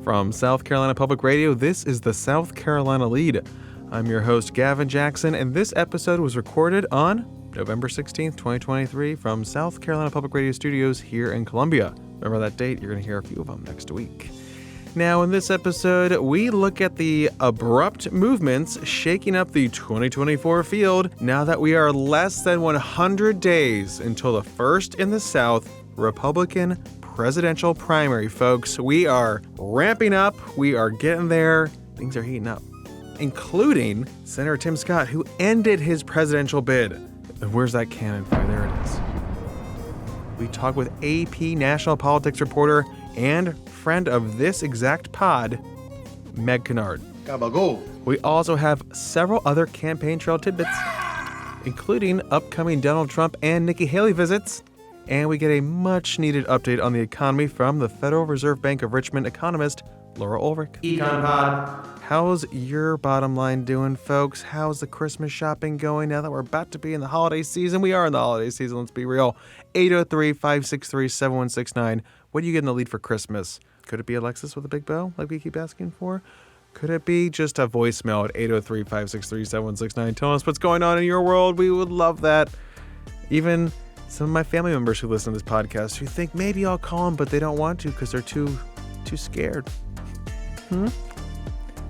From South Carolina Public Radio, this is the South Carolina Lede. I'm your host, Gavin Jackson, and this episode was recorded on November 16th, 2023 from South Carolina Public Radio Studios here in Columbia. Remember that date? You're going to hear a few of them next week. Now, in this episode, we look at the abrupt movements shaking up the 2024 field now that we are less than 100 days until the first in the South Republican presidential primary, folks. We are ramping up. We are getting there. Things are heating up, including Senator Tim Scott, who ended his presidential bid. And where's that cannon fire? There it is. We talk with AP national politics reporter and friend of this exact pod, Meg Kinard. We also have several other campaign trail tidbits, including upcoming Donald Trump and Nikki Haley visits, and we get a much-needed update on the economy from the Federal Reserve Bank of Richmond economist, Laura Ulrich. Econ Pod. How's your bottom line doing, folks? How's the Christmas shopping going now that we're about to be in the holiday season? We are in the holiday season, let's be real. 803-563-7169. What do you get in the lead for Christmas? Could it be Alexis with a big bow, like we keep asking for? Could it be just a voicemail at 803-563-7169? Tell us what's going on in your world. We would love that. Even some of my family members who listen to this podcast who think maybe I'll call them, but they don't want to because they're too scared.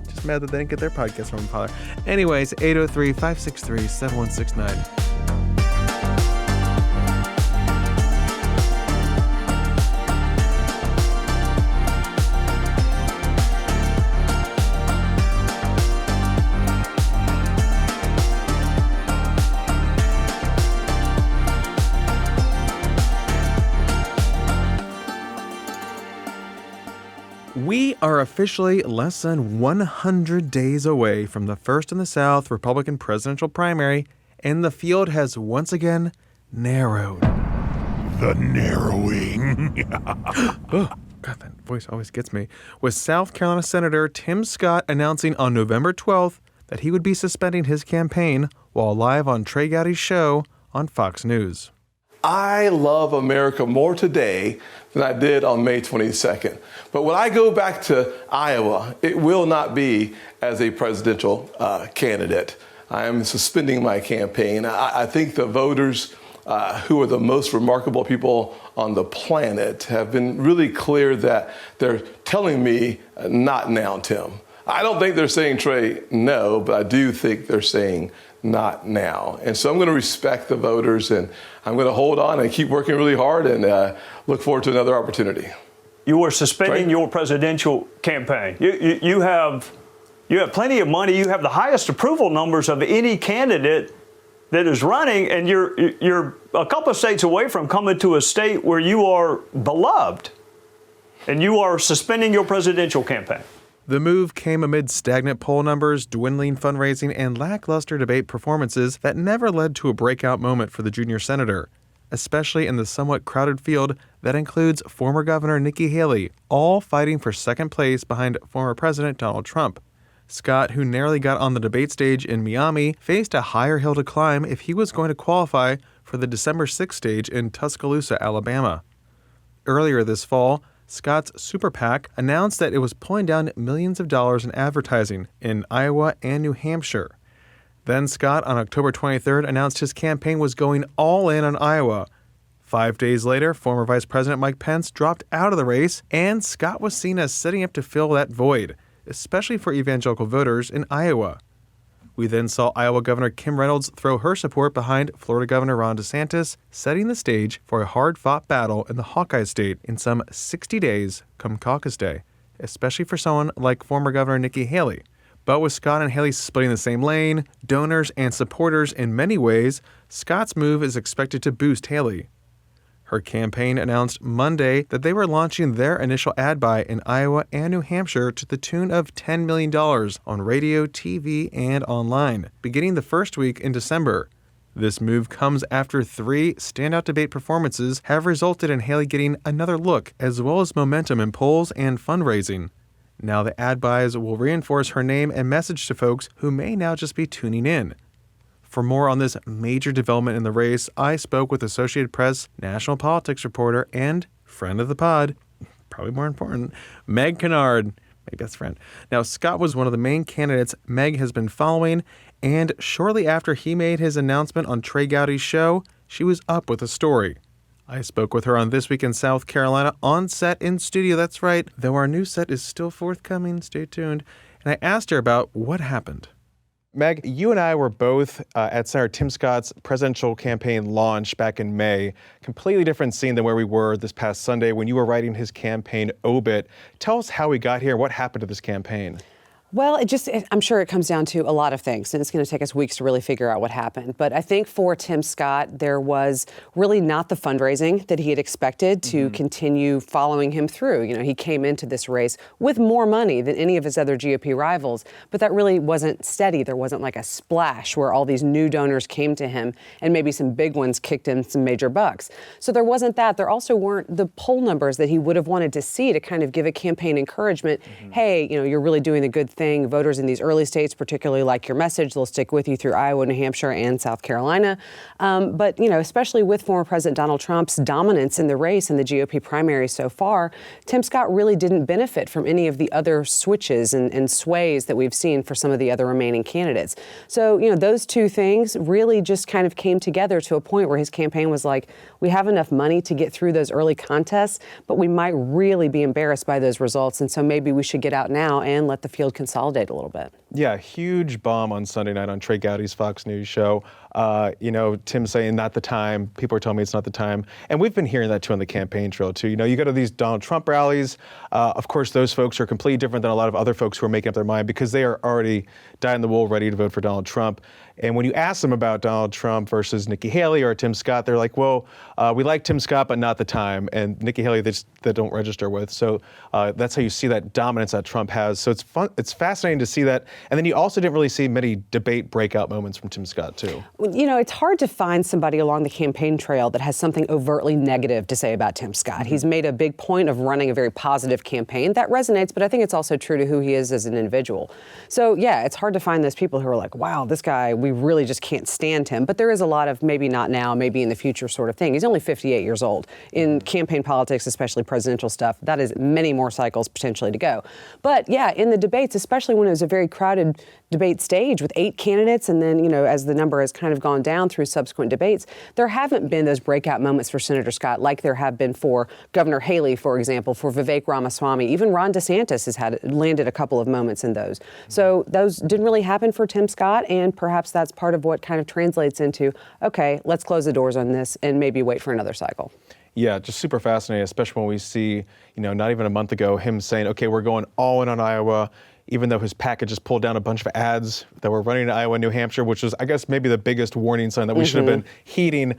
Just mad that they didn't get their podcast from Father. Anyways, 803-563-7169. We are officially less than 100 days away from the first in the South Republican presidential primary, and the field has once again narrowed. The narrowing. Oh, God, that voice always gets me. With South Carolina Senator Tim Scott announcing on November 12th that he would be suspending his campaign while live on Trey Gowdy's show on Fox News. I love America more today than I did on May 22nd. But when I go back to Iowa, it will not be as a presidential candidate. I am suspending my campaign. I think the voters who are the most remarkable people on the planet have been really clear that they're telling me, not now, Tim. I don't think they're saying, Trey, no, but I do think they're saying not now. And so I'm going to respect the voters, and I'm going to hold on and keep working really hard and look forward to another opportunity. You are suspending your presidential campaign. You have plenty of money. You have the highest approval numbers of any candidate that is running, and you're a couple of states away from coming to a state where you are beloved, and you are suspending your presidential campaign. The move came amid stagnant poll numbers, dwindling fundraising, and lackluster debate performances that never led to a breakout moment for the junior senator, especially in the somewhat crowded field that includes former Governor Nikki Haley, all fighting for second place behind former President Donald Trump. Scott, who narrowly got on the debate stage in Miami, faced a higher hill to climb if he was going to qualify for the December 6th stage in Tuscaloosa, Alabama. Earlier this fall, Scott's Super PAC announced that it was pulling down millions of dollars in advertising in Iowa and New Hampshire. Then Scott, on October 23rd, announced his campaign was going all in on Iowa. 5 days later, former Vice President Mike Pence dropped out of the race, and Scott was seen as setting up to fill that void, especially for evangelical voters in Iowa. We then saw Iowa Governor Kim Reynolds throw her support behind Florida Governor Ron DeSantis, setting the stage for a hard-fought battle in the Hawkeye State in some 60 days come caucus day, especially for someone like former Governor Nikki Haley. But with Scott and Haley splitting the same lane, donors and supporters in many ways, Scott's move is expected to boost Haley. Her campaign announced Monday that they were launching their initial ad buy in Iowa and New Hampshire to the tune of $10 million on radio, TV, and online, beginning the first week in December. This move comes after 3 standout debate performances have resulted in Haley getting another look, as well as momentum in polls and fundraising. Now the ad buys will reinforce her name and message to folks who may now just be tuning in. For more on this major development in the race, I spoke with Associated Press national politics reporter and friend of the pod, probably more important, Meg Kinard. my best friend. Now, Scott was one of the main candidates Meg has been following, and shortly after he made his announcement on Trey Gowdy's show, she was up with a story. I spoke with her on This Week in South Carolina on set in studio, that's right, though our new set is still forthcoming, stay tuned, and I asked her about what happened. Meg, you and I were both at Senator Tim Scott's presidential campaign launch back in May. Completely different scene than where we were this past Sunday when you were writing his campaign obit. Tell us how we got here, what happened to this campaign. Well, I'm sure it comes down to a lot of things, and it's going to take us weeks to really figure out what happened. But I think for Tim Scott, there was really not the fundraising that he had expected to continue following him through. You know, he came into this race with more money than any of his other GOP rivals, but that really wasn't steady. There wasn't like a splash where all these new donors came to him and maybe some big ones kicked in some major bucks. So there wasn't that. There also weren't the poll numbers that he would have wanted to see to kind of give a campaign encouragement. Hey, you know, you're really doing the good thing. Voters in these early states particularly like your message. They'll stick with you through Iowa, New Hampshire, and South Carolina. But, you know, especially with former President Donald Trump's dominance in the race in the GOP primary so far, Tim Scott really didn't benefit from any of the other switches and sways that we've seen for some of the other remaining candidates. So, you know, those two things really just kind of came together to a point where his campaign was like, we have enough money to get through those early contests, but we might really be embarrassed by those results. And so maybe we should get out now and let the field consolidate a little bit. Yeah, huge bomb on Sunday night on Trey Gowdy's Fox News show. You know, Tim saying not the time. People are telling me it's not the time. And we've been hearing that too on the campaign trail too. You know, you go to these Donald Trump rallies. Of course, those folks are completely different than a lot of other folks who are making up their mind because they are already dyed in the wool ready to vote for Donald Trump. And when you ask them about Donald Trump versus Nikki Haley or Tim Scott, they're like, well, we like Tim Scott, but not the time. And Nikki Haley, they don't register with. So that's how you see that dominance that Trump has. So it's fun. It's fascinating to see that. And then you also didn't really see many debate breakout moments from Tim Scott, too. You know, it's hard to find somebody along the campaign trail that has something overtly negative to say about Tim Scott. He's made a big point of running a very positive campaign. That resonates, but I think it's also true to who he is as an individual. So, yeah, it's hard to find those people who are like, wow, this guy, we really just can't stand him. But there is a lot of maybe not now, maybe in the future sort of thing. He's only 58 years old. In campaign politics, especially presidential stuff, that is many more cycles potentially to go. But, yeah, in the debates, especially when it was a very crowded debate stage with 8 candidates, and then, you know, as the number has kind of gone down through subsequent debates, there haven't been those breakout moments for Senator Scott like there have been for Governor Haley, for example, for Vivek Ramaswamy. Even Ron DeSantis has landed a couple of moments in those. So those didn't really happen for Tim Scott, and perhaps that's part of what kind of translates into, okay, let's close the doors on this and maybe wait for another cycle. Yeah, just super fascinating, especially when we see, you know, not even a month ago, him saying, okay, we're going all in on Iowa, even though his package just pulled down a bunch of ads that were running in Iowa and New Hampshire, which was, I guess, maybe the biggest warning sign that we should have been heeding.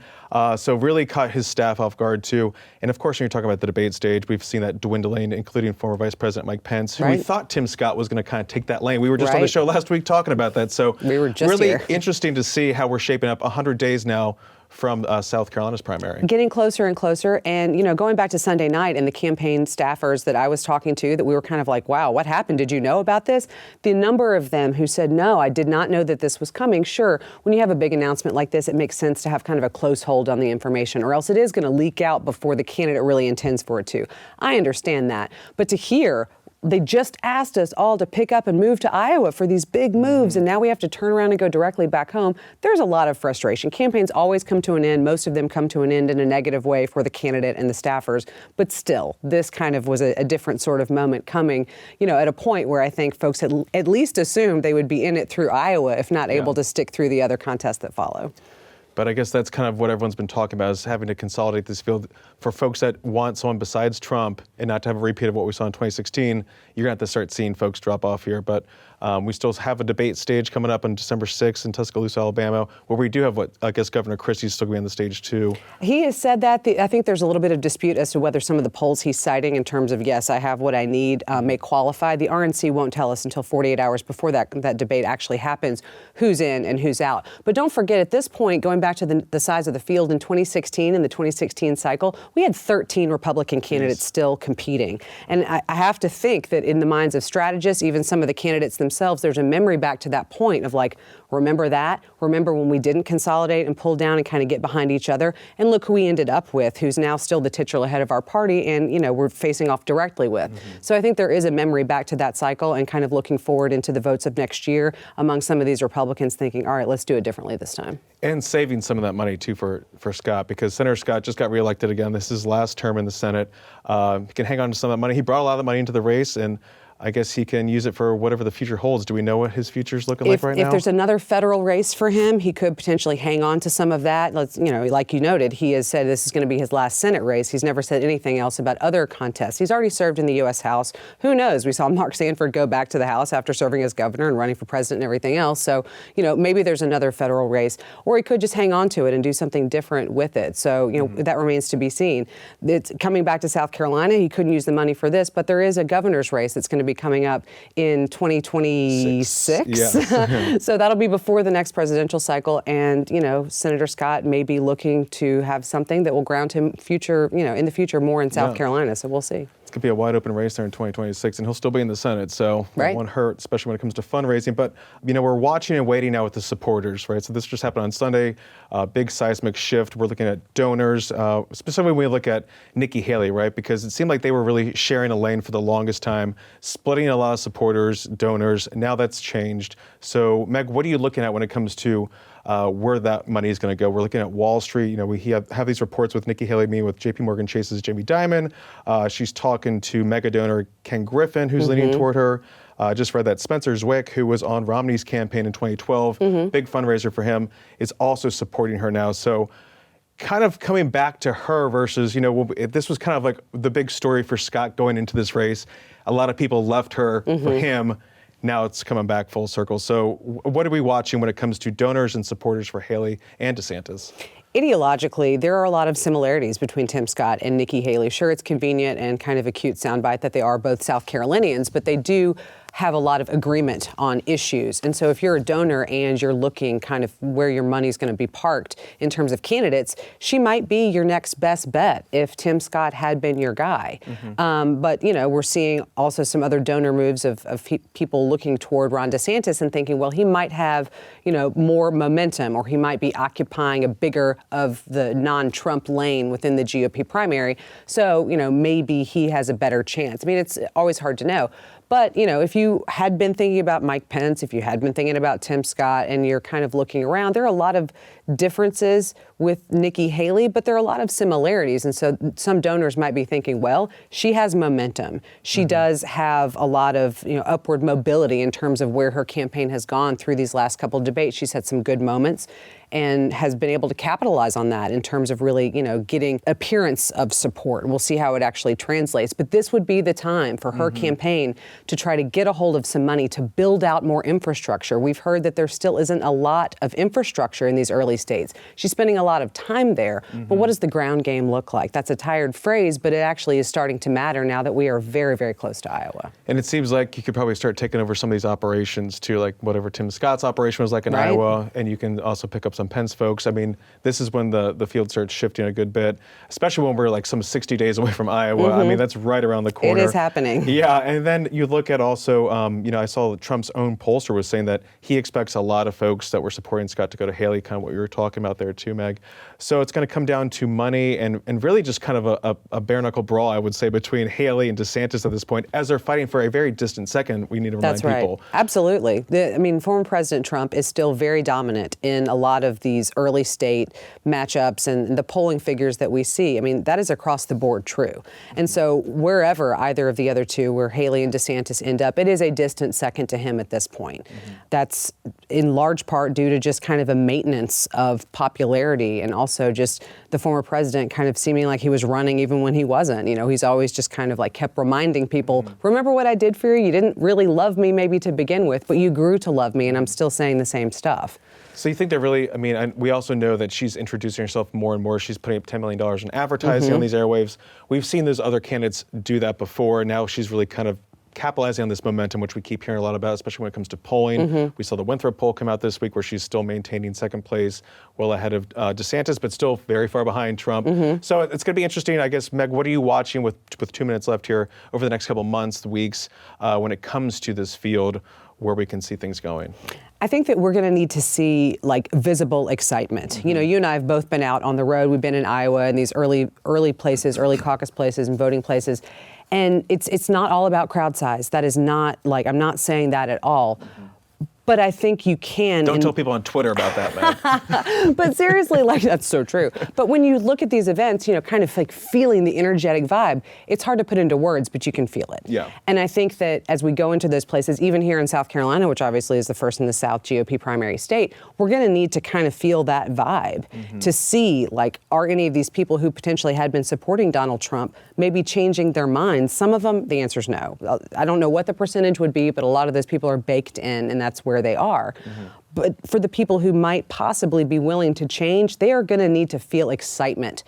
So really caught his staff off guard, too. And, of course, when you're talking about the debate stage, we've seen that dwindling, including former Vice President Mike Pence, who we thought Tim Scott was going to kind of take that lane. We were just on the show last week talking about that. So we were just really interesting to see how we're shaping up 100 days now from South Carolina's primary. Getting closer and closer. And, you know, going back to Sunday night and the campaign staffers that I was talking to that we were kind of like, wow, what happened? Did you know about this? The number of them who said, no, I did not know that this was coming. Sure, when you have a big announcement like this, it makes sense to have kind of a close hold on the information, or else it is going to leak out before the candidate really intends for it to. I understand that. But to hear, they just asked us all to pick up and move to Iowa for these big moves, and now we have to turn around and go directly back home. There's a lot of frustration. Campaigns always come to an end. Most of them come to an end in a negative way for the candidate and the staffers. But still, this kind of was a different sort of moment coming, you know, at a point where I think folks had at least assumed they would be in it through Iowa, if not able to stick through the other contests that follow. But I guess that's kind of what everyone's been talking about, is having to consolidate this field. For folks that want someone besides Trump and not to have a repeat of what we saw in 2016, you're going to have to start seeing folks drop off here. But we still have a debate stage coming up on December 6th in Tuscaloosa, Alabama, where we do have what I guess Governor Christie's still going to be on the stage too. He has said that. I think there's a little bit of dispute as to whether some of the polls he's citing in terms of, yes, I have what I need, may qualify. The RNC won't tell us until 48 hours before that debate actually happens who's in and who's out. But don't forget, at this point, going back to the size of the field in 2016, in the 2016 cycle, we had 13 Republican candidates still competing. And I have to think that in the minds of strategists, even some of the candidates themselves, there's a memory back to that point of like, remember that? Remember when we didn't consolidate and pull down and kind of get behind each other? And look who we ended up with, who's now still the titular head of our party and, we're facing off directly with. So I think there is a memory back to that cycle and kind of looking forward into the votes of next year among some of these Republicans thinking, all right, let's do it differently this time. And saving some of that money, too, for Scott, because Senator Scott just got reelected again. This is his last term in the Senate. He can hang on to some of that money. He brought a lot of the money into the race, and I guess he can use it for whatever the future holds. Do we know what his future's looking like right now? If there's another federal race for him, he could potentially hang on to some of that. Like you noted, he has said this is going to be his last Senate race. He's never said anything else about other contests. He's already served in the U.S. House. Who knows? We saw Mark Sanford go back to the House after serving as governor and running for president and everything else. So, maybe there's another federal race, or he could just hang on to it and do something different with it. So, that remains to be seen. It's coming back to South Carolina. He couldn't use the money for this, but there is a governor's race that's going to be coming up in 2026. Yes. So that'll be before the next presidential cycle. And, Senator Scott may be looking to have something that will ground him in the future more in South Carolina. So we'll see. It's going to be a wide open race there in 2026, and he'll still be in the Senate. So that won't hurt, especially when it comes to fundraising. But, we're watching and waiting now with the supporters, right? So this just happened on Sunday, big seismic shift. We're looking at donors, specifically when we look at Nikki Haley, right? Because it seemed like they were really sharing a lane for the longest time, splitting a lot of supporters, donors. Now that's changed. So, Meg, what are you looking at when it comes to where that money is going to go? We're looking at Wall Street. We have these reports with Nikki Haley meeting with J.P. Morgan Chase's Jamie Dimon. She's talking to mega donor Ken Griffin, who's leaning toward her. Just read that Spencer Zwick, who was on Romney's campaign in 2012, big fundraiser for him, is also supporting her now. So kind of coming back to her versus, this was kind of like the big story for Scott going into this race. A lot of people left her for him. Now it's coming back full circle. So what are we watching when it comes to donors and supporters for Haley and DeSantis? Ideologically, there are a lot of similarities between Tim Scott and Nikki Haley. Sure, it's convenient and kind of a cute soundbite that they are both South Carolinians, but they do have a lot of agreement on issues. And so if you're a donor and you're looking kind of where your money's going to be parked in terms of candidates, she might be your next best bet if Tim Scott had been your guy. But, we're seeing also some other donor moves of people looking toward Ron DeSantis and thinking, well, he might have, more momentum, or he might be occupying a bigger of the non-Trump lane within the GOP primary. So, maybe he has a better chance. I mean, it's always hard to know. But, if you had been thinking about Mike Pence, if you had been thinking about Tim Scott, and you're kind of looking around, there are a lot of differences with Nikki Haley, but there are a lot of similarities. And so some donors might be thinking, well, she has momentum. She does have a lot of upward mobility in terms of where her campaign has gone through these last couple of debates. She's had some good moments and has been able to capitalize on that in terms of really, getting appearance of support. And we'll see how it actually translates. But this would be the time for her campaign to try to get a hold of some money to build out more infrastructure. We've heard that there still isn't a lot of infrastructure in these early states. She's spending a lot of time there. But what does the ground game look like? That's a tired phrase, but it actually is starting to matter now that we are very, very close to Iowa. And it seems like you could probably start taking over some of these operations too, like whatever Tim Scott's operation was like in Iowa, and you can also pick up some Pence folks. I mean, this is when the field starts shifting a good bit, especially when we're like some 60 days away from Iowa. I mean, that's right around the corner. It is happening. Yeah, and then you look at also, I saw Trump's own pollster was saying that he expects a lot of folks that were supporting Scott to go to Haley, kind of what you were talking about there too, Meg. So it's going to come down to money and really just kind of a bare knuckle brawl, I would say, between Haley and DeSantis at this point, as they're fighting for a very distant second. We need to remind people. Absolutely. Former President Trump is still very dominant in a lot of these early state matchups and the polling figures that we see. I mean, that is across the board true. And so wherever either of the other two, where Haley and DeSantis end up, it is a distant second to him at this point. That's in large part due to just kind of a maintenance of popularity, and also just the former president kind of seeming like he was running even when he wasn't. He's always just kind of like kept reminding people, remember what I did for you? You didn't really love me maybe to begin with, but you grew to love me, and I'm still saying the same stuff. So you think that really, we also know that she's introducing herself more and more. She's putting up $10 million in advertising on these airwaves. We've seen those other candidates do that before. Now she's really kind of capitalizing on this momentum, which we keep hearing a lot about, especially when it comes to polling. We saw the Winthrop poll come out this week where she's still maintaining second place, well ahead of DeSantis, but still very far behind Trump. So it's going to be interesting. I guess, Meg, what are you watching with 2 minutes left here over the next couple months, weeks, when it comes to this field? where we can see things going? I think that we're going to need to see like visible excitement. You know, you and I have both been out on the road. We've been in Iowa and these early places, early caucus places and voting places. And it's not all about crowd size. That is not like, I'm not saying that at all. But I think you can. Don't tell people on Twitter about that, man. But seriously, like, that's so true. But when you look at these events, you know, kind of like feeling the energetic vibe, it's hard to put into words, but you can feel it. Yeah. And I think that as we go into those places, even here in South Carolina, which obviously is the first in the South GOP primary state, we're going to need to kind of feel that vibe to see, like, are any of these people who potentially had been supporting Donald Trump maybe changing their minds? Some of them, the answer is no. I don't know what the percentage would be, but a lot of those people are baked in, and that's where they are. But for the people who might possibly be willing to change, they are going to need to feel excitement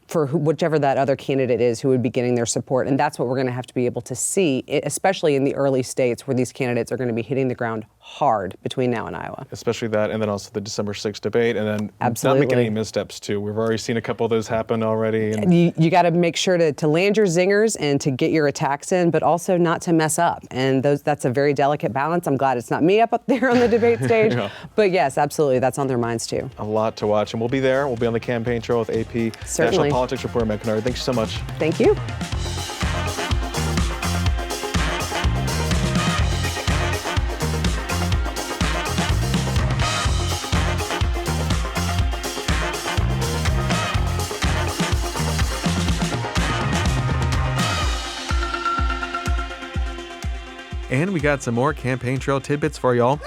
for whichever that other candidate is who would be getting their support. And that's what we're going to have to be able to see, especially in the early states where these candidates are going to be hitting the ground hard between now and Iowa. Especially that, and then also the December 6th debate, and then Absolutely. not making any missteps too. We've already seen a couple of those happen already. And You got to make sure to land your zingers and to get your attacks in, but also not to mess up. And that's a very delicate balance. I'm glad it's not me up there on the debate stage. Yeah. But yes, absolutely, that's on their minds too. a lot to watch, and we'll be there. We'll be on the campaign trail with AP Certainly. National Politics reporter Meg Kinard. Thanks so much. Thank you. And we got some more campaign trail tidbits for y'all.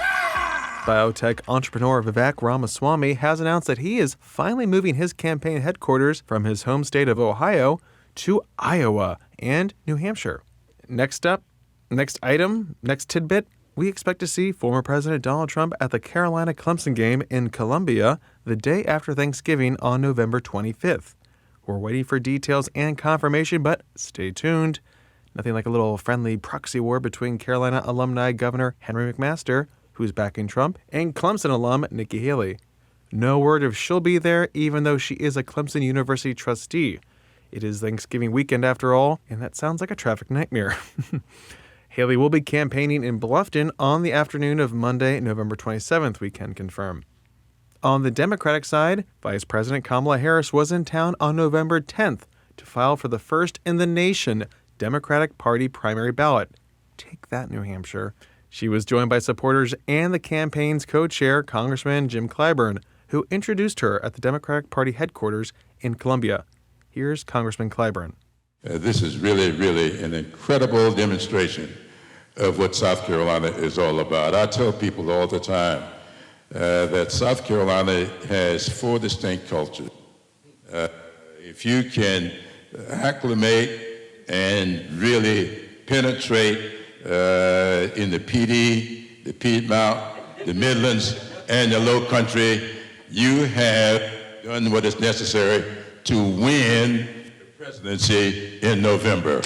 Biotech entrepreneur Vivek Ramaswamy has announced that he is finally moving his campaign headquarters from his home state of Ohio to Iowa and New Hampshire. Next up, next item, next tidbit, we expect to see former President Donald Trump at the Carolina-Clemson game in Columbia the day after Thanksgiving on November 25th. We're waiting for details and confirmation, but stay tuned. Nothing like a little friendly proxy war between Carolina alumni Governor Henry McMaster, who's backing Trump, and Clemson alum Nikki Haley. No word if she'll be there, even though she is a Clemson University trustee. It is Thanksgiving weekend after all, and that sounds like a traffic nightmare. Haley will be campaigning in Bluffton on the afternoon of Monday, November 27th, we can confirm. On the Democratic side, Vice President Kamala Harris was in town on November 10th to file for the first in the nation Democratic Party primary ballot. Take that, New Hampshire. She was joined by supporters and the campaign's co-chair, Congressman Jim Clyburn, who introduced her at the Democratic Party headquarters in Columbia. Here's Congressman Clyburn. This is really, really an incredible demonstration of what South Carolina is all about. I tell people all the time that South Carolina has 4 distinct cultures. If you can acclimate and really penetrate in the PD, the Piedmont, the Midlands, and the Low Country, you have done what is necessary to win the presidency in November.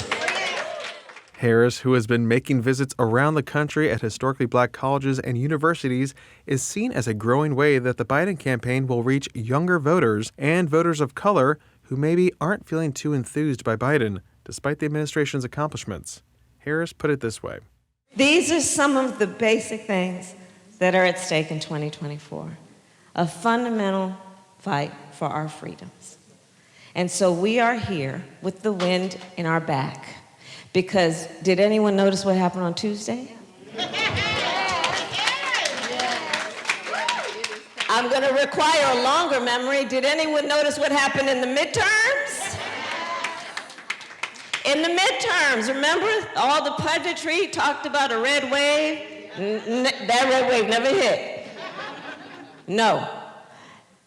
Harris, who has been making visits around the country at historically black colleges and universities, is seen as a growing way that the Biden campaign will reach younger voters and voters of color who maybe aren't feeling too enthused by Biden, despite the administration's accomplishments. Harris put it this way. These are some of the basic things that are at stake in 2024. A fundamental fight for our freedoms. And so we are here with the wind in our back. Because did anyone notice what happened on Tuesday? I'm going to require a longer memory. Did anyone notice what happened in the midterms? In the midterms, remember all the punditry talked about a red wave? That red wave never hit. No.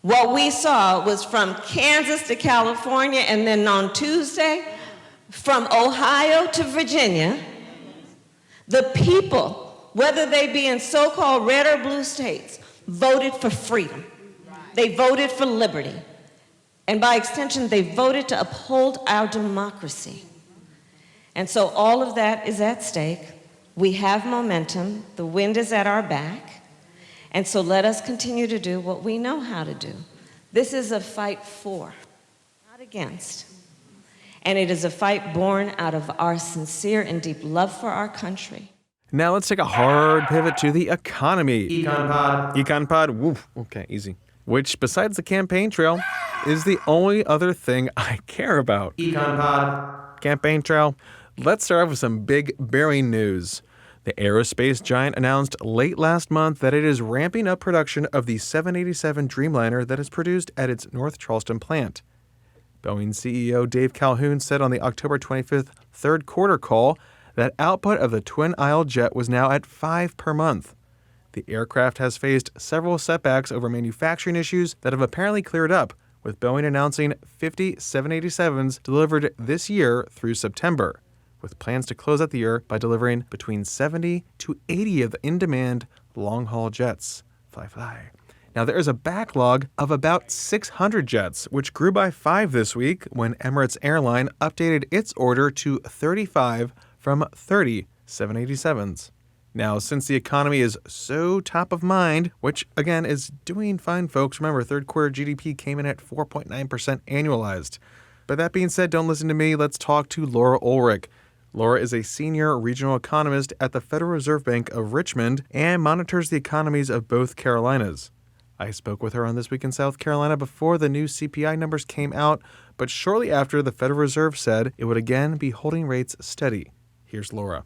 What we saw was from Kansas to California, and then on Tuesday, from Ohio to Virginia, the people, whether they be in so-called red or blue states, voted for freedom. They voted for liberty. And by extension, they voted to uphold our democracy. And so all of that is at stake. We have momentum. The wind is at our back. And so let us continue to do what we know how to do. This is a fight for, not against. And it is a fight born out of our sincere and deep love for our country. Now let's take a hard pivot to the economy. Econ Pod. Woo. Okay, easy. Which, besides the campaign trail, is the only other thing I care about. Econ Pod. Campaign trail. Let's start off with some big bearing news. The aerospace giant announced late last month that it is ramping up production of the 787 Dreamliner that is produced at its North Charleston plant. Boeing CEO Dave Calhoun said on the October 25th third quarter call that output of the twin-aisle jet was now at 5 per month. The aircraft has faced several setbacks over manufacturing issues that have apparently cleared up, with Boeing announcing 50 787s delivered this year through September, with plans to close out the year by delivering between 70 to 80 of the in-demand long-haul jets. Fly. Now, there is a backlog of about 600 jets, which grew by 5 this week when Emirates Airline updated its order to 35 from 30 787s. Now, since the economy is so top of mind, which, again, is doing fine, folks, remember, third quarter GDP came in at 4.9% annualized. But that being said, don't listen to me. Let's talk to Laura Ulrich. Laura is a senior regional economist at the Federal Reserve Bank of Richmond and monitors the economies of both Carolinas. I spoke with her on This Week in South Carolina before the new CPI numbers came out, but shortly after, the Federal Reserve said it would again be holding rates steady. Here's Laura.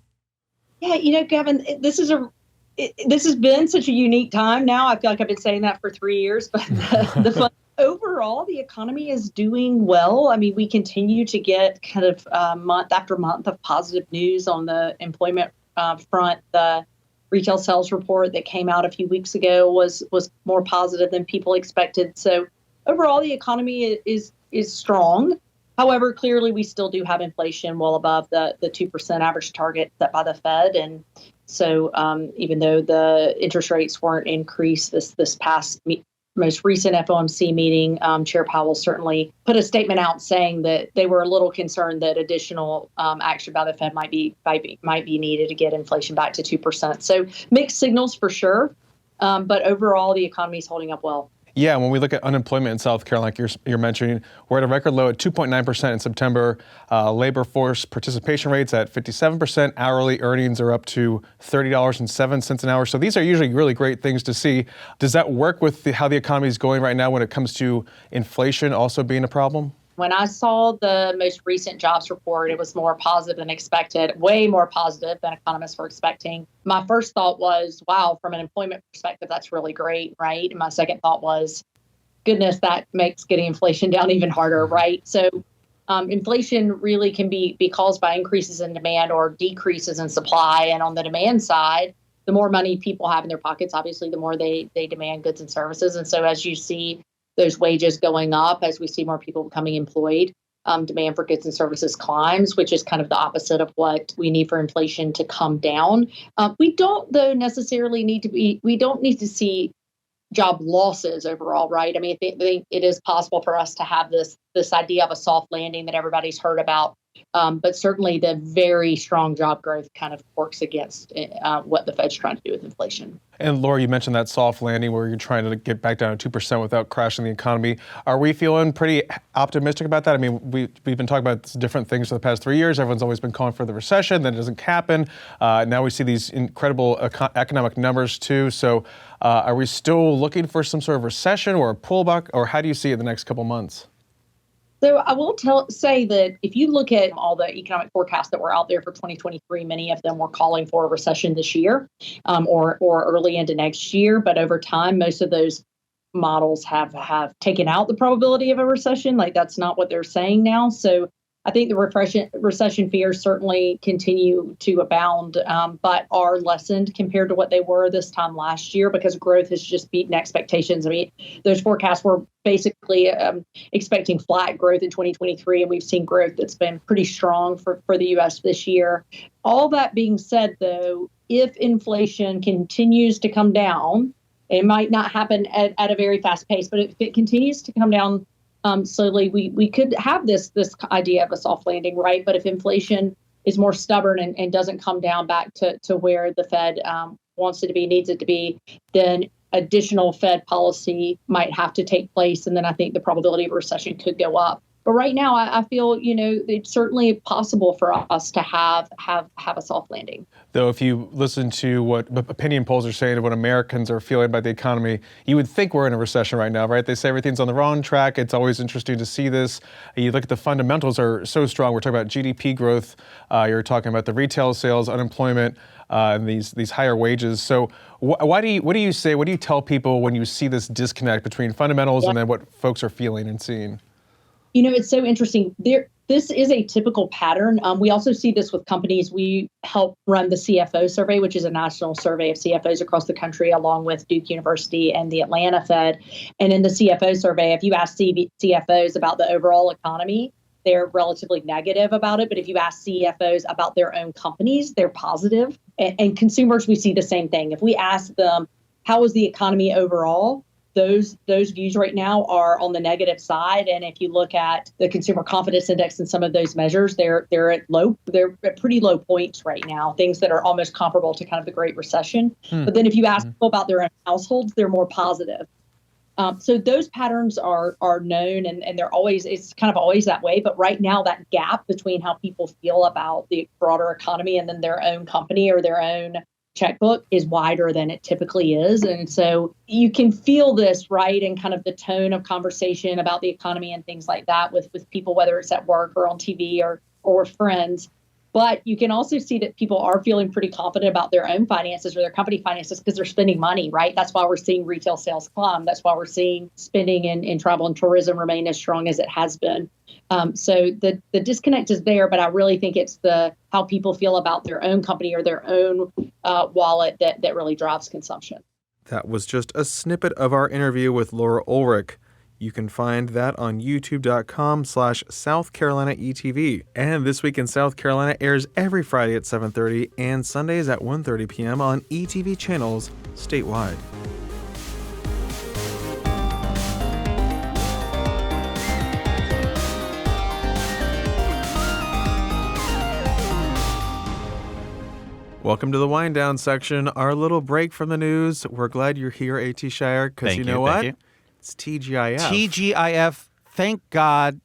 Yeah, Gavin, this has been such a unique time now. I feel like I've been saying that for 3 years, but overall, the economy is doing well. I mean, we continue to get kind of month after month of positive news on the employment front. The retail sales report that came out a few weeks ago was more positive than people expected. So overall, the economy is strong. However, clearly, we still do have inflation well above the 2% average target set by the Fed. And so even though the interest rates weren't increased this past most recent FOMC meeting, Chair Powell certainly put a statement out saying that they were a little concerned that additional action by the Fed might be needed to get inflation back to 2%. So mixed signals for sure. But overall, the economy is holding up well. Yeah, when we look at unemployment in South Carolina, like you're mentioning, we're at a record low at 2.9% in September. Labor force participation rates at 57%. Hourly earnings are up to $30.07 an hour. So these are usually really great things to see. Does that work with how the economy is going right now when it comes to inflation also being a problem? When I saw the most recent jobs report, it was more positive than expected, way more positive than economists were expecting. My first thought was, wow, from an employment perspective, that's really great, right? And my second thought was, goodness, that makes getting inflation down even harder, right? So inflation really can be caused by increases in demand or decreases in supply. And on the demand side, the more money people have in their pockets, obviously, the more they demand goods and services. And so as you see those wages going up, as we see more people becoming employed, demand for goods and services climbs, which is kind of the opposite of what we need for inflation to come down. We don't, though, necessarily need to see job losses overall, right? I mean, I think it is possible for us to have this idea of a soft landing that everybody's heard about. But certainly the very strong job growth kind of works against what the Fed's trying to do with inflation. And Laura, you mentioned that soft landing where you're trying to get back down to 2% without crashing the economy. Are we feeling pretty optimistic about that? I mean, we've been talking about different things for the past 3 years. Everyone's always been calling for the recession. Then it doesn't happen. Now we see these incredible economic numbers too. So are we still looking for some sort of recession or a pullback, or how do you see it the next couple months? So I will say that if you look at all the economic forecasts that were out there for 2023, many of them were calling for a recession this year or early into next year. But over time, most of those models have taken out the probability of a recession. Like, that's not what they're saying now. So I think the recession fears certainly continue to abound, but are lessened compared to what they were this time last year because growth has just beaten expectations. I mean, those forecasts were basically expecting flat growth in 2023, and we've seen growth that's been pretty strong for the U.S. this year. All that being said, though, if inflation continues to come down, it might not happen at a very fast pace, but if it continues to come down slowly, we could have this idea of a soft landing, right? But if inflation is more stubborn and doesn't come down back to where the Fed wants it to be, needs it to be, then additional Fed policy might have to take place. And then I think the probability of a recession could go up. But right now, I feel, it's certainly possible for us to have a soft landing. Though if you listen to what opinion polls are saying of what Americans are feeling about the economy, you would think we're in a recession right now, right? They say everything's on the wrong track. It's always interesting to see this. You look at the fundamentals are so strong. We're talking about GDP growth. You're talking about the retail sales, unemployment, and these higher wages. So what do you say? What do you tell people when you see this disconnect between fundamentals and then what folks are feeling and seeing? It's so interesting. This is a typical pattern. We also see this with companies. We help run the CFO survey, which is a national survey of CFOs across the country, along with Duke University and the Atlanta Fed. And in the CFO survey, if you ask CFOs about the overall economy, they're relatively negative about it. But if you ask CFOs about their own companies, they're positive. And consumers, we see the same thing. If we ask them, how is the economy overall? Those views right now are on the negative side. And if you look at the consumer confidence index and some of those measures, they're at pretty low points right now, things that are almost comparable to kind of the Great Recession. But then if you ask people about their own households, they're more positive. So those patterns are known and it's kind of always that way. But right now, that gap between how people feel about the broader economy and then their own company or their own checkbook is wider than it typically is. And so you can feel this, right, in kind of the tone of conversation about the economy and things like that with people, whether it's at work or on TV or with friends. But you can also see that people are feeling pretty confident about their own finances or their company finances because they're spending money, right? That's why we're seeing retail sales climb. That's why we're seeing spending in travel and tourism remain as strong as it has been. So the disconnect is there, but I really think it's how people feel about their own company or their own wallet that really drives consumption. That was just a snippet of our interview with Laura Ulrich. You can find that on youtube.com/South Carolina ETV. And This Week in South Carolina airs every Friday at 7:30 and Sundays at 1:30 p.m. on ETV channels statewide. Welcome to the wind down section, our little break from the news. We're glad you're here, A.T. Shire, because you know what? It's TGIF. TGIF. Thank God.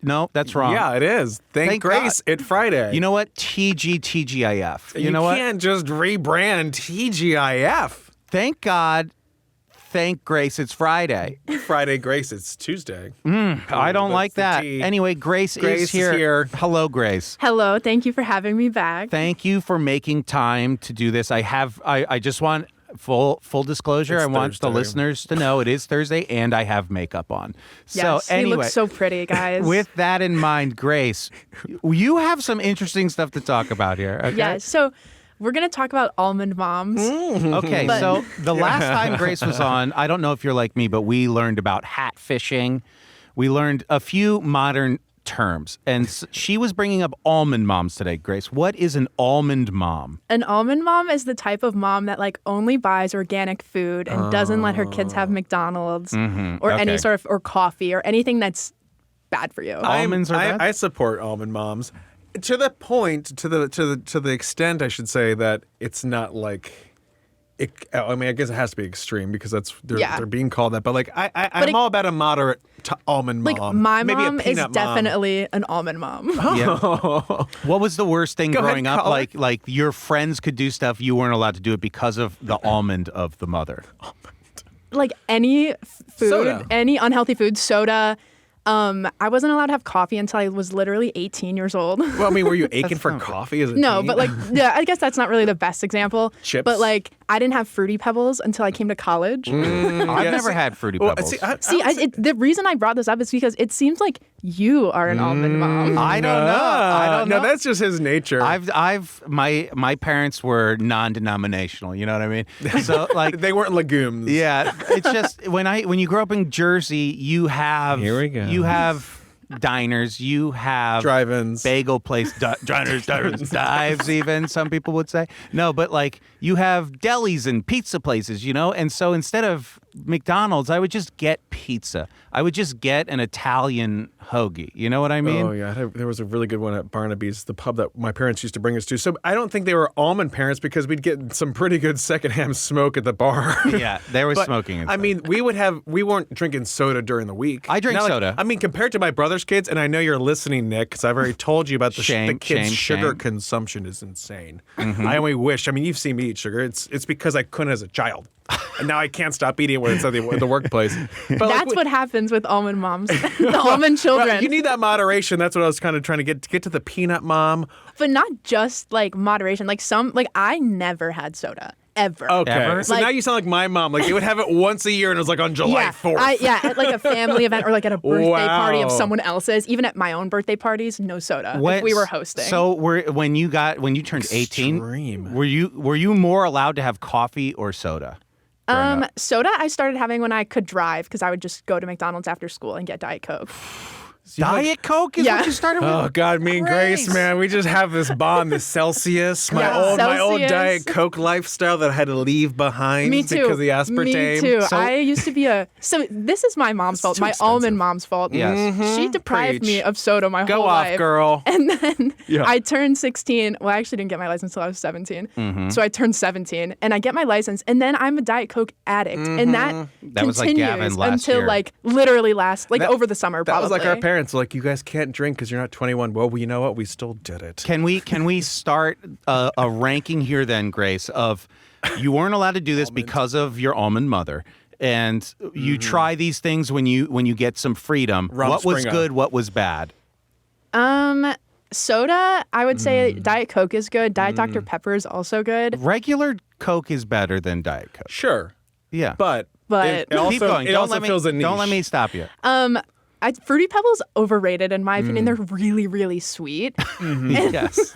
No, that's wrong. Yeah, it is. Thank Grace. It's Friday. You know what? TGIF. You know what? You can't just rebrand TGIF. Thank God. Thank Grace. It's Friday. Friday, Grace. It's Tuesday. I don't like that. Anyway, Grace is here. Hello, Grace. Hello. Thank you for having me back. Thank you for making time to do this. I just want full disclosure. I want the listeners to know it is Thursday and I have makeup on. Yes, so anyway, you look so pretty, guys. With that in mind, Grace, you have some interesting stuff to talk about here. Okay? Yes. So we're going to talk about almond moms. Okay. So the last time Grace was on, I don't know if you're like me, but we learned about hat fishing. We learned a few modern terms. And she was bringing up almond moms today, Grace. What is an almond mom? An almond mom is the type of mom that only buys organic food and doesn't let her kids have McDonald's or any sort of or coffee or anything that's bad for you. Almonds are bad? I support almond moms to the point, to the extent I should say that it's not like. I mean, I guess it has to be extreme because they're being called that. But I'm all about a moderate almond mom. My Maybe mom is mom. Definitely an almond mom. Yeah. What was the worst thing growing up? Like your friends could do stuff, you weren't allowed to do it because of the almond of the mother. Like any food, soda. Any unhealthy food, soda. I wasn't allowed to have coffee until I was literally 18 years old. Well, I mean, were you aching for coffee as a No, teen? but I guess that's not really the best example. Chips? But I didn't have Fruity Pebbles until I came to college. I've never had Fruity Pebbles. The reason I brought this up is because it seems like you are an almond mom. I don't know. No, that's just his nature. My parents were non-denominational. You know what I mean? So they weren't legumes. Yeah, it's just when you grow up in Jersey, you have here we go. You have diners, you have drive-ins, bagel place, diners, dives. Even some people would say no, but you have delis and pizza places, and so instead of McDonald's, I would just get pizza. I would just get an Italian hoagie. You know what I mean? Oh, yeah. There was a really good one at Barnaby's, the pub that my parents used to bring us to. So I don't think they were almond parents because we'd get some pretty good secondhand smoke at the bar. Yeah, there was smoking. I mean, we weren't drinking soda during the week. I drink soda. I mean, compared to my brother father's kids, and I know you're listening, Nick, because I've already told you about the kids' sugar shame. consumption is insane. I only wish. I mean, you've seen me eat sugar. It's because I couldn't as a child. And now I can't stop eating when it's at the workplace. But That's what happens with almond moms, the almond children. Well, you need that moderation. That's what I was kind of trying to get to the peanut mom. But not just like moderation. Like I never had soda. Ever. Okay. Ever? So now you sound like my mom. Like they would have it once a year and it was like on July 4th. At like a family event or like at a birthday party of someone else's. Even at my own birthday parties, no soda. If we were hosting. So when you turned 18, were you more allowed to have coffee or soda? Soda I started having when I could drive because I would just go to McDonald's after school and get Diet Coke. Diet Coke is what you started with? Oh, God, me and Grace, man, we just have this bond, the Celsius, my old Diet Coke lifestyle that I had to leave behind Me too. because of the aspartame. Me too. So- I used to be so this is my mom's fault, my almond mom's fault. Yes. She deprived Preach. me of soda my Go whole off, life. girl. And then Yeah. I turned 16. Well, I actually didn't get my license until I was 17. So I turned 17 and I get my license and then I'm a Diet Coke addict. And that was like continues Gavin last until year. like literally over the summer That probably. was like our parents. Like, you guys can't drink because you're not 21. Well, you know what? We still did it. Can we start a ranking here then, Grace, of you weren't allowed to do this because of your almond mother, and you try these things when you get some freedom. What was good? What was bad? Soda, I would say Diet Coke is good. Diet Dr. Pepper is also good. Regular Coke is better than Diet Coke. Sure. Yeah, But But- it also, keep going. It also fills a niche. Don't let me stop you. Fruity Pebbles overrated in my opinion. They're really, really sweet. Yes.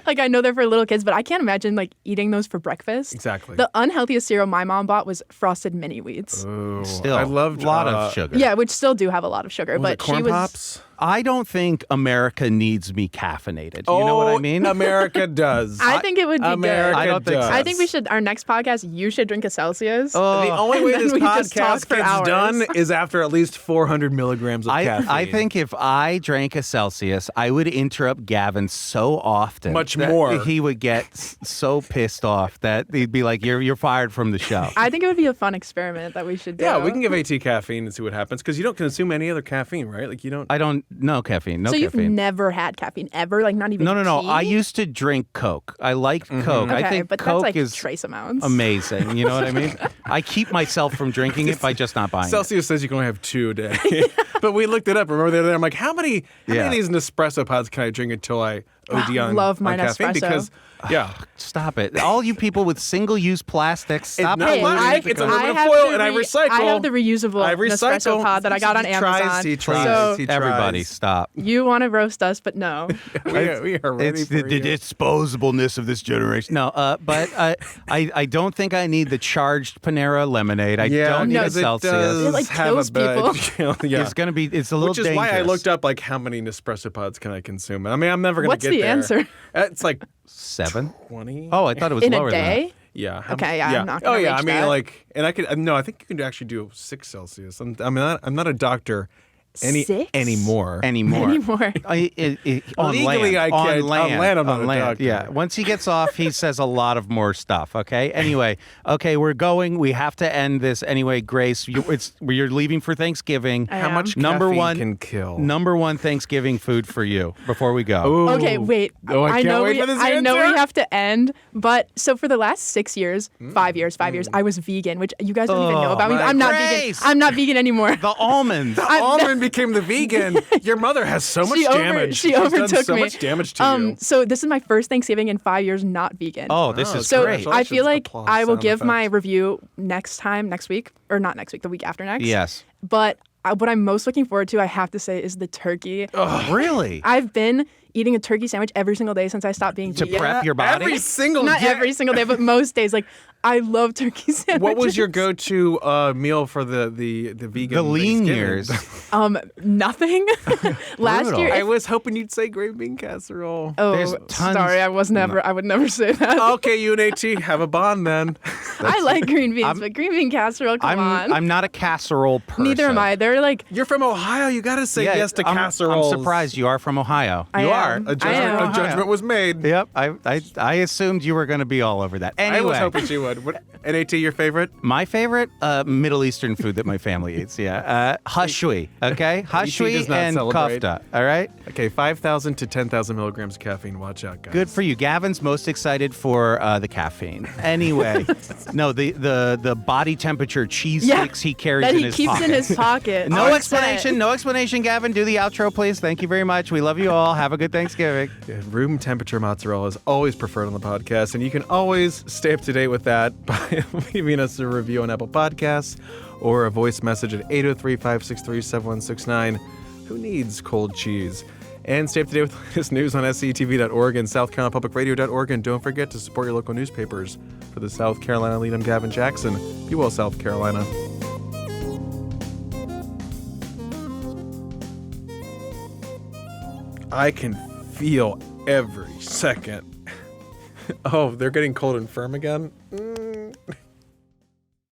Like I know they're for little kids, but I can't imagine like eating those for breakfast. Exactly. The unhealthiest cereal my mom bought was Frosted Mini Wheats. Still, I loved a lot of sugar. Yeah, which still do have a lot of sugar. Was but it Corn she was Pops? I don't think America needs me caffeinated. You know what I mean? America does. I think it would be America good. I don't think so. does. I think we should our next podcast, you should drink a Celsius. The only way then this we just talk podcast for gets hours. done is after at least 400 milligrams of caffeine. I think if I drank a Celsius, I would interrupt Gavin so often. Much that more. He would get so pissed off that he'd be like, "You're fired from the show." I think it would be a fun experiment that we should do. Yeah, we can give AT caffeine and see what happens because you don't consume any other caffeine, right? Like you don't. I don't know caffeine. No So caffeine. you've never had caffeine ever? Like not even No. tea? I used to drink Coke. I liked Coke. Okay, I think but Coke that's like is trace amounts. amazing. You know what I mean? I keep myself from drinking it by just not buying it. Celsius says you can only have 2 a day, but we looked it up. Remember the other day? I'm like, how many of these Nespresso pods can I drink until I OD on, Love my on caffeine? Nespresso. Because Stop it. All you people with single-use plastics, stop not polluting plastic, the it's country. aluminum have foil, the and I recycle. I have the reusable I recycle. Nespresso pod that I got on He tries, Amazon. he tries, So he tries. Everybody, stop. you want to roast us, but no. we are ready It's for the you. disposableness of this generation. No, but I don't think I need the charged Panera lemonade. I don't need a because it Celsius. does It, like, have kills a bad people. yeah. It's gonna be. It's a little Which is dangerous. why I looked up like how many Nespresso pods can I consume. I mean, I'm never gonna What's get the there. answer? It's like 7. 20. Oh, I thought it was In lower a than that. day? Yeah. Okay, yeah, I'm not gonna Oh yeah, reach I mean that. like, and I could no, I think you can actually do 6 Celsius. I'm not a doctor Six? anymore. Anymore. On Legally, land. I On can. land. On land, I'm not On a land. doctor. Yeah. Once he gets off, he says a lot of more stuff. Okay. Anyway. Okay, we're going. We have to end this anyway. Grace, you're leaving for Thanksgiving. I How am. much Number caffeine one can kill? Number one Thanksgiving food for you. Before we go. Ooh. Okay, wait. Oh, I can't know wait for this I know we answer. have to end, but so for the last 6 years, 5 years, I was vegan, which you guys don't even know about me. my I'm not Grace. vegan. I'm not vegan anymore. The almonds. Almond became the vegan. Your mother has so much damage. She She's done overtook so me. much damage to you. So this is my first Thanksgiving in 5 years not vegan. Oh, this is So great. I feel like Applause, I will sound give my effects. review next week, or not next week, the week after next. Yes. But what I'm most looking forward to, I have to say, is the turkey. Really? I've been eating a turkey sandwich every single day since I stopped being To vegan. prep your body? Every single Not day. every single day, but most days. Like, I love turkey sandwiches. What was your go-to meal for the vegan? The lean Thanksgiving? years. Nothing. Last Brutal. year. I was hoping you'd say green bean casserole. There's Oh, tons- sorry. I would never say that. Okay, you and AT have a bond then. I like green beans, but green bean casserole, come on. I'm not a casserole person. Neither am I. They're like, You're from Ohio. You got to say Yeah, yes to I'm casseroles. surprised you are from Ohio. I You am. are. A judgment was made. Yep. I assumed you were going to be all over that. Anyway. I was hoping she would. NAT, your favorite? My favorite Middle Eastern food that my family eats, hashwi, okay? Hashwi and kofta, all right? Okay, 5,000 to 10,000 milligrams of caffeine. Watch out, guys. Good for you. Gavin's most excited for the caffeine. Anyway, no, the body temperature cheesesteaks he carries that in he his keeps pocket. in his pocket. No explanation, Gavin. Do the outro, please. Thank you very much. We love you all. Have a good Thanksgiving. Yeah, room temperature mozzarella is always preferred on the podcast, and you can always stay up to date with that by leaving us a review on Apple Podcasts or a voice message at 803-563-7169. Who needs cold cheese? And stay up to date with the latest news on SCTV.org and SouthCarolinaPublicRadio.org. And don't forget to support your local newspapers. For the South Carolina Lede, I'm Gavin Jackson. Be well, South Carolina. I can feel every second. Oh, they're getting cold and firm again?